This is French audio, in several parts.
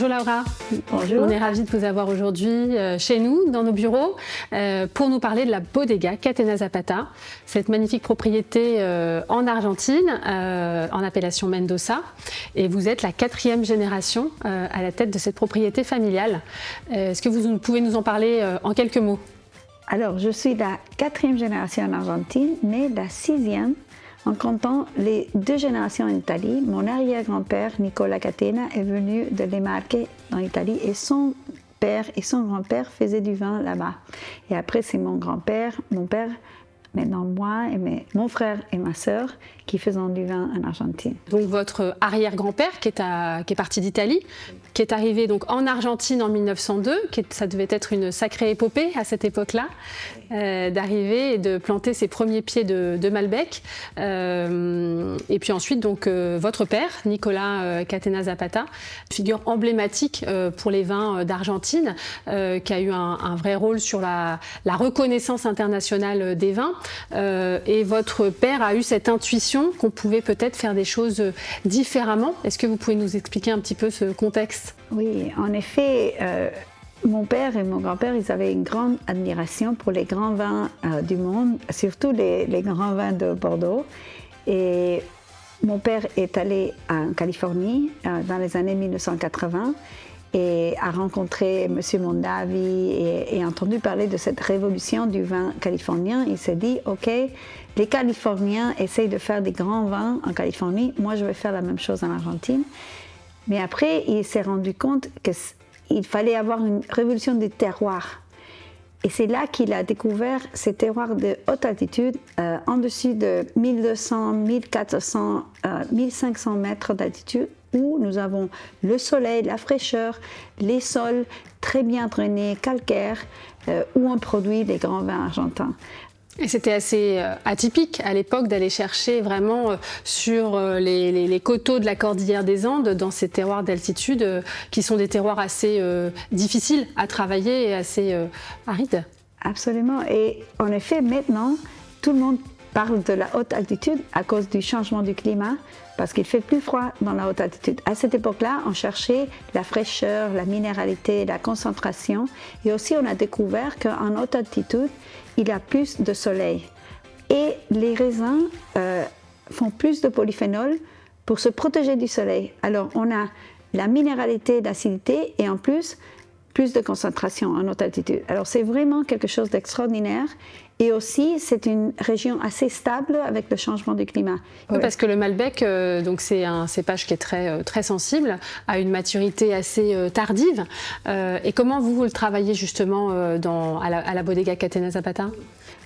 Bonjour Laura. Bonjour. On est ravis de vous avoir aujourd'hui chez nous, dans nos bureaux, pour nous parler de la Bodega Catena Zapata, cette magnifique propriété en Argentine, en appellation Mendoza. Et vous êtes la 4e génération à la tête de cette propriété familiale. Est-ce que vous pouvez nous en parler en quelques mots? Alors, je suis la 4e génération en Argentine, mais la 6e en comptant les 2 générations en Italie. Mon arrière-grand-père, Nicola Catena, est venu de Les Marques, en Italie, et son père et son grand-père faisaient du vin là-bas. Et après, c'est mon grand-père, mon père, maintenant moi, et mon frère et ma sœur qui faisaient du vin en Argentine. Donc votre arrière-grand-père qui est parti d'Italie, qui est arrivé donc en Argentine en 1902, ça devait être une sacrée épopée à cette époque-là, d'arriver et de planter ses premiers pieds de Malbec. Et puis ensuite, donc, votre père, Nicola Catena Zapata, figure emblématique pour les vins d'Argentine, qui a eu un vrai rôle sur la reconnaissance internationale des vins. Et votre père a eu cette intuition qu'on pouvait peut-être faire des choses différemment. Est-ce que vous pouvez nous expliquer un petit peu ce contexte? Oui, en effet, mon père et mon grand-père, ils avaient une grande admiration pour les grands vins du monde, surtout les grands vins de Bordeaux. Et mon père est allé en Californie dans les années 1980 et a rencontré M. Mondavi et entendu parler de cette révolution du vin californien. Il s'est dit, OK, les Californiens essayent de faire des grands vins en Californie, moi je vais faire la même chose en Argentine. Mais après, il s'est rendu compte qu'il fallait avoir une révolution des terroirs. Et c'est là qu'il a découvert ces terroirs de haute altitude, en dessus de 1200, 1400, 1500 mètres d'altitude, où nous avons le soleil, la fraîcheur, les sols très bien drainés, calcaires, où on produit des grands vins argentins. Et c'était assez atypique à l'époque d'aller chercher vraiment sur les coteaux de la cordillère des Andes, dans ces terroirs d'altitude qui sont des terroirs assez difficiles à travailler et assez arides. Absolument. Et en effet, maintenant, tout le monde parle de la haute altitude à cause du changement du climat, parce qu'il fait plus froid dans la haute altitude. À cette époque-là, on cherchait la fraîcheur, la minéralité, la concentration. Et aussi, on a découvert qu'en haute altitude, il y a plus de soleil. Et les raisins font plus de polyphénol pour se protéger du soleil. Alors, on a la minéralité, l'acidité et en plus de concentration en haute altitude. Alors, c'est vraiment quelque chose d'extraordinaire. Et aussi, c'est une région assez stable avec le changement du climat. Oui, parce que le Malbec, donc c'est un cépage qui est très sensible, a une maturité assez tardive. Et comment vous le travaillez justement à la Bodega Catena Zapata?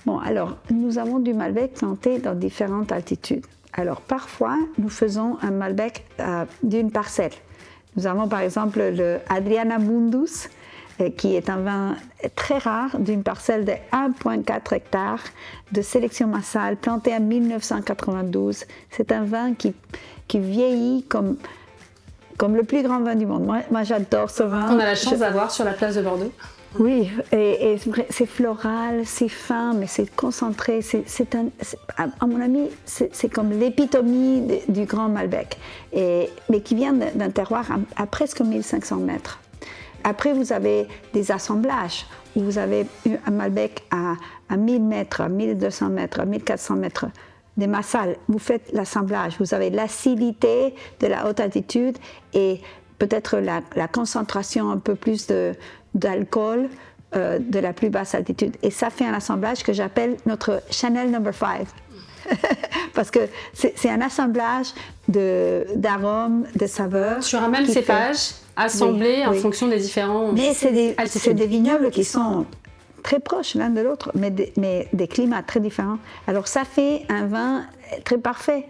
Bon, alors, nous avons du Malbec planté dans différentes altitudes. Alors, parfois, nous faisons un Malbec d'une parcelle. Nous avons par exemple le Adriana Mundus, qui est un vin très rare d'une parcelle de 1,4 hectares de sélection massale planté en 1992. C'est un vin qui vieillit comme le plus grand vin du monde. Moi j'adore ce vin. On a la chance d'avoir sur la place de Bordeaux. Oui, et c'est floral, c'est fin, mais c'est concentré. À mon avis, c'est comme l'épitomie du grand Malbec, mais qui vient d'un terroir à presque 1500 mètres. Après, vous avez des assemblages où vous avez un Malbec à 1000 mètres, à 1200 mètres, à 1400 mètres, des massales. Vous faites l'assemblage, vous avez l'acidité de la haute altitude et peut-être la concentration un peu plus d'alcool de la plus basse altitude. Et ça fait un assemblage que j'appelle notre Chanel No. 5. Parce que c'est un assemblage d'arômes, de saveurs. Sur un même cépage, assemblé en fonction des différents... Mais c'est des vignobles qui sont très proches l'un de l'autre, mais des climats très différents. Alors ça fait un vin très parfait,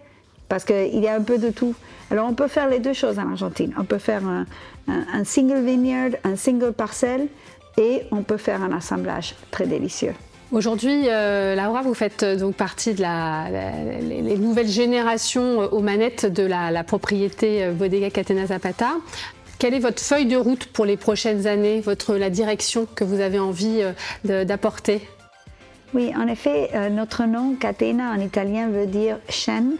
parce qu'il y a un peu de tout. Alors on peut faire les deux choses en Argentine. On peut faire un single vineyard, un single parcelle, et on peut faire un assemblage très délicieux. Aujourd'hui, Laura, vous faites donc partie de les nouvelles générations aux manettes de la propriété Bodega Catena Zapata. Quelle est votre feuille de route pour les prochaines années, la direction que vous avez envie d'apporter? Oui, en effet, notre nom Catena en italien veut dire chaîne.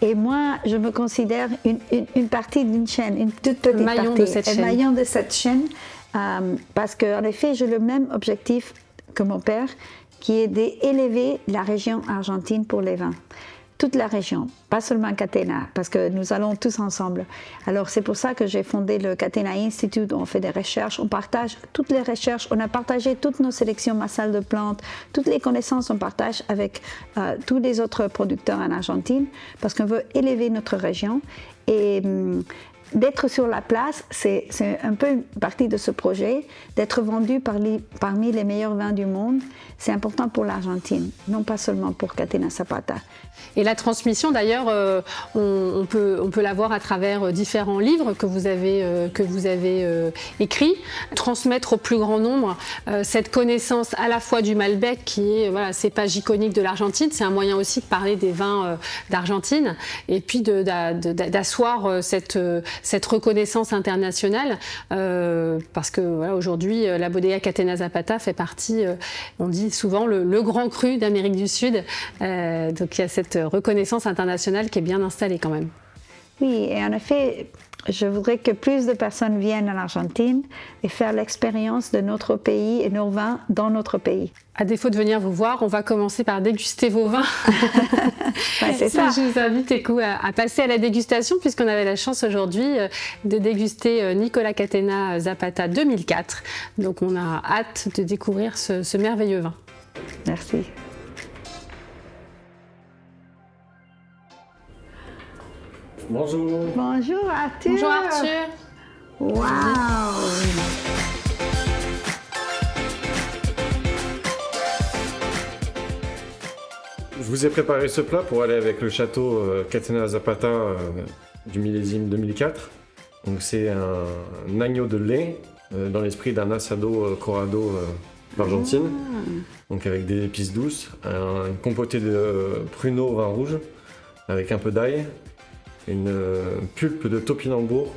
Et moi, je me considère une partie d'une chaîne, une toute petite maillon partie, de cette chaîne. Un maillon de cette chaîne, parce qu'en effet, j'ai le même objectif que mon père, qui est d'élever la région argentine pour les vins. Toute la région, pas seulement Catena, parce que nous allons tous ensemble. Alors c'est pour ça que j'ai fondé le Catena Institute, on fait des recherches, on partage toutes les recherches, on a partagé toutes nos sélections massales de plantes, toutes les connaissances on partage avec tous les autres producteurs en Argentine, parce qu'on veut élever notre région. Et d'être sur la place, c'est un peu une partie de ce projet, d'être vendu parmi les meilleurs vins du monde. C'est important pour l'Argentine, non pas seulement pour Catena Zapata. Et la transmission, d'ailleurs, on peut la voir à travers différents livres que vous avez écrits. Transmettre au plus grand nombre cette connaissance à la fois du Malbec, qui est cépage iconique de l'Argentine. C'est un moyen aussi de parler des vins d'Argentine et puis d'asseoir cette reconnaissance internationale. Parce que aujourd'hui, la Bodega Catena Zapata fait partie, on dit souvent, le grand cru d'Amérique du Sud. Donc il y a cette reconnaissance internationale qui est bien installée quand même. Oui, et en effet, je voudrais que plus de personnes viennent en Argentine et faire l'expérience de notre pays et nos vins dans notre pays. À défaut de venir vous voir, on va commencer par déguster vos vins. C'est ça. Je vous invite à passer à la dégustation, puisqu'on avait la chance aujourd'hui de déguster Nicolas Catena Zapata 2004. Donc on a hâte de découvrir ce merveilleux vin. Merci. Bonjour. Bonjour Arthur. Bonjour Arthur. Wow. Je vous ai préparé ce plat pour aller avec le château Catena Zapata du millésime 2004. Donc c'est un agneau de lait dans l'esprit d'un asado corado d'Argentine. Donc avec des épices douces, un compoté de pruneau au vin rouge avec un peu d'ail, une pulpe de topinambour,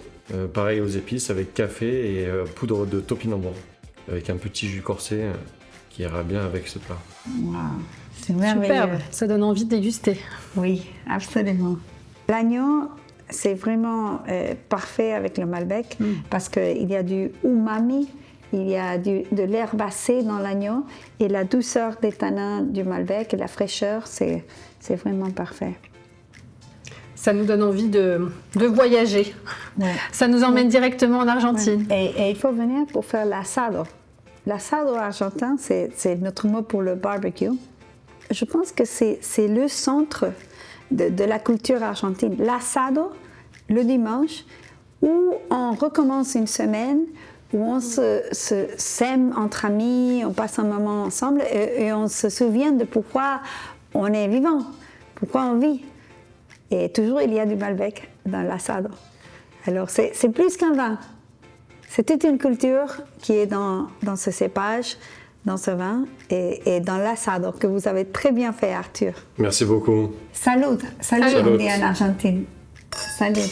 pareil aux épices avec café et poudre de topinambour, avec un petit jus corsé qui ira bien avec ce plat. Wow. C'est merveilleux. Superbe, ça donne envie de déguster. Oui, absolument. L'agneau, c'est vraiment parfait avec le Malbec parce qu'il y a du umami, il y a de l'herbacé dans l'agneau et la douceur des tanins du Malbec et la fraîcheur, c'est vraiment parfait. Ça nous donne envie de voyager. Ouais. Ça nous emmène directement en Argentine. Ouais. Et il faut venir pour faire l'asado. L'asado argentin, c'est notre mot pour le barbecue. Je pense que c'est le centre de la culture argentine. L'asado, le dimanche, où on recommence une semaine, où on s'aime entre amis, on passe un moment ensemble et on se souvient de pourquoi on est vivant, pourquoi on vit. Et toujours, il y a du Malbec dans l'asado. Alors, c'est plus qu'un vin. C'est toute une culture qui est dans ce cépage, dans ce vin et dans l'asado, que vous avez très bien fait, Arthur. Merci beaucoup. Salud. Salud, on dit en Argentine. Salut.